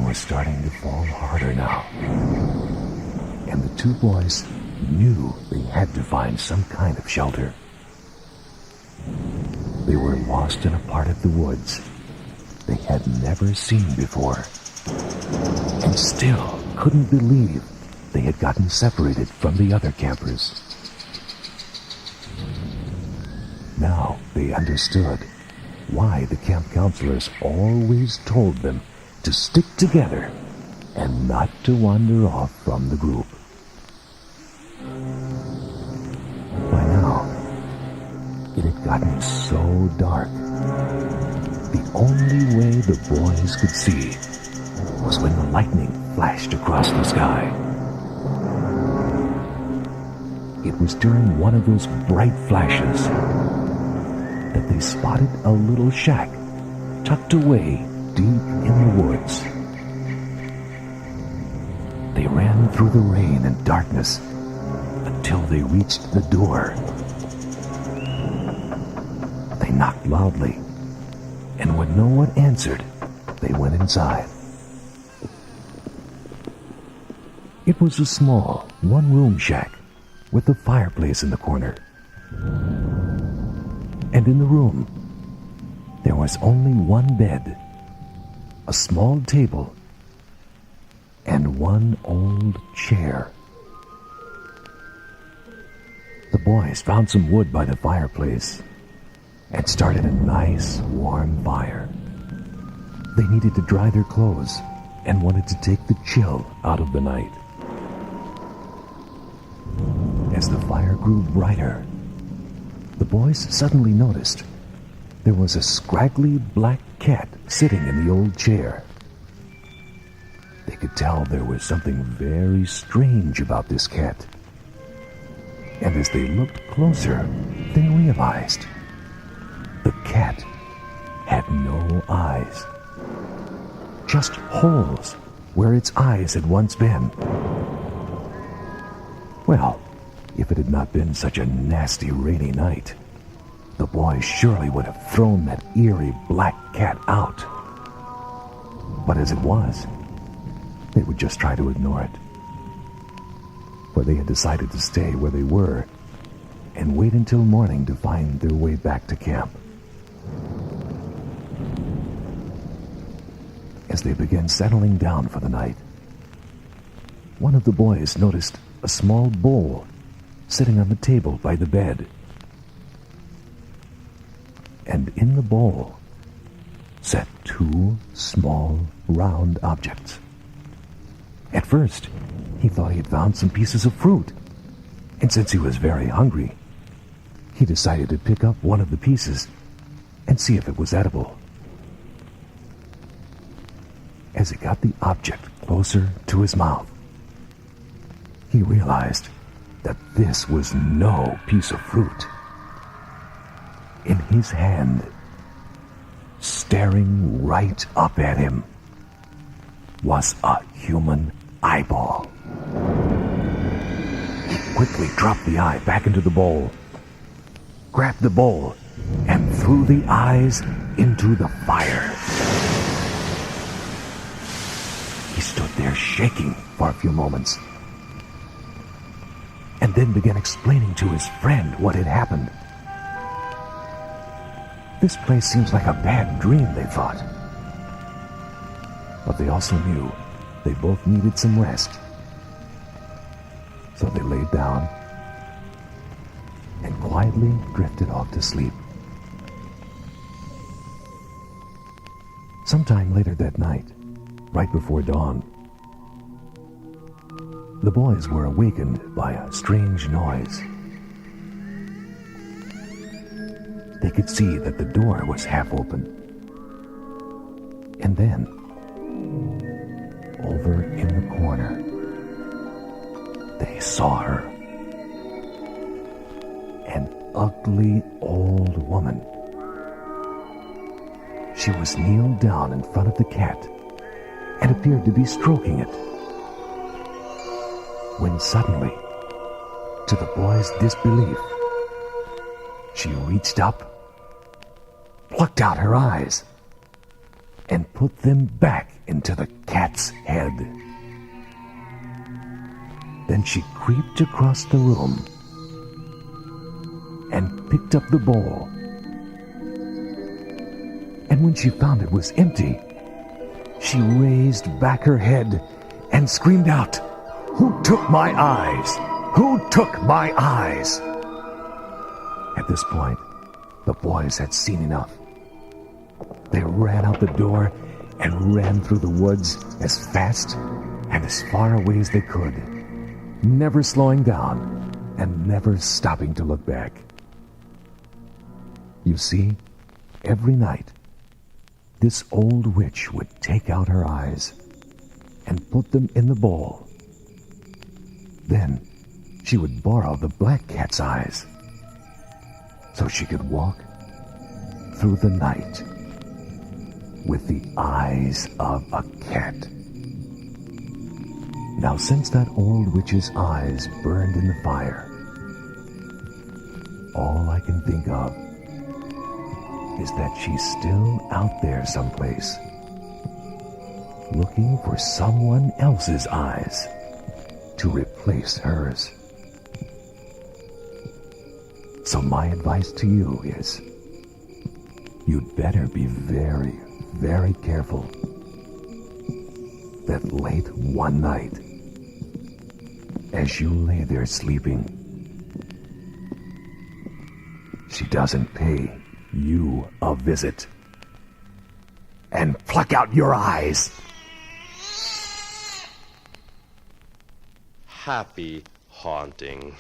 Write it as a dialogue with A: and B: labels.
A: was starting to fall harder now, and the two boys knew they had to find some kind of shelter. They were lost in a part of the woods they had never seen before, and still couldn't believe they had gotten separated from the other campers. Now they understood why the camp counselors always told them to stick together and not to wander off from the group. By now, it had gotten so dark. The only way the boys could see was when the lightning flashed across the sky. It was during one of those bright flashes that they spotted a little shack tucked away deep in the woods. They ran through the rain and darkness until they reached the door. They knocked loudly, and when no one answered, they went inside. It was a small, one-room shack with a fireplace in the corner. And in the room, there was only one bed, a small table, and one old chair. The boys found some wood by the fireplace and started a nice, warm fire. They needed to dry their clothes and wanted to take the chill out of the night. As the fire grew brighter, the boys suddenly noticed there was a scraggly black cat sitting in the old chair. They could tell there was something very strange about this cat. And as they looked closer, they realized the cat had no eyes. Just holes where its eyes had once been. Well, if it had not been such a nasty rainy night, the boys surely would have thrown that eerie black cat out. But as it was, they would just try to ignore it. For they had decided to stay where they were and wait until morning to find their way back to camp. As they began settling down for the night, one of the boys noticed a small bowl sitting on the table by the bed. And in the bowl sat two small, round objects. At first, he thought he had found some pieces of fruit, and since he was very hungry, he decided to pick up one of the pieces and see if it was edible. As he got the object closer to his mouth, he realized that this was no piece of fruit. In his hand, staring right up at him, was a human eyeball. He quickly dropped the eye back into the bowl, grabbed the bowl, and threw the eyes into the fire. He stood there shaking for a few moments, and then began explaining to his friend what had happened. This place seems like a bad dream, they thought. But they also knew they both needed some rest. So they laid down and quietly drifted off to sleep. Sometime later that night, right before dawn, the boys were awakened by a strange noise. They could see that the door was half open. And then, over in the corner, they saw her. An ugly old woman. She was kneeled down in front of the cat and appeared to be stroking it. When suddenly, to the boys' disbelief, she reached up, plucked out her eyes, and put them back into the cat's head. Then she creeped across the room and picked up the bowl. And when she found it was empty, she raised back her head and screamed out, "Who took my eyes? Who took my eyes?" At this point, the boys had seen enough. They ran out the door and ran through the woods as fast and as far away as they could, never slowing down and never stopping to look back. You see, every night, this old witch would take out her eyes and put them in the bowl. Then she would borrow the black cat's eyes so she could walk through the night with the eyes of a cat. Now, since that old witch's eyes burned in the fire, all I can think of is that she's still out there someplace, looking for someone else's eyes to replace hers. So my advice to you is, you'd better be very, very careful that late one night, as you lay there sleeping, she doesn't pay you a visit and pluck out your eyes.
B: Happy haunting.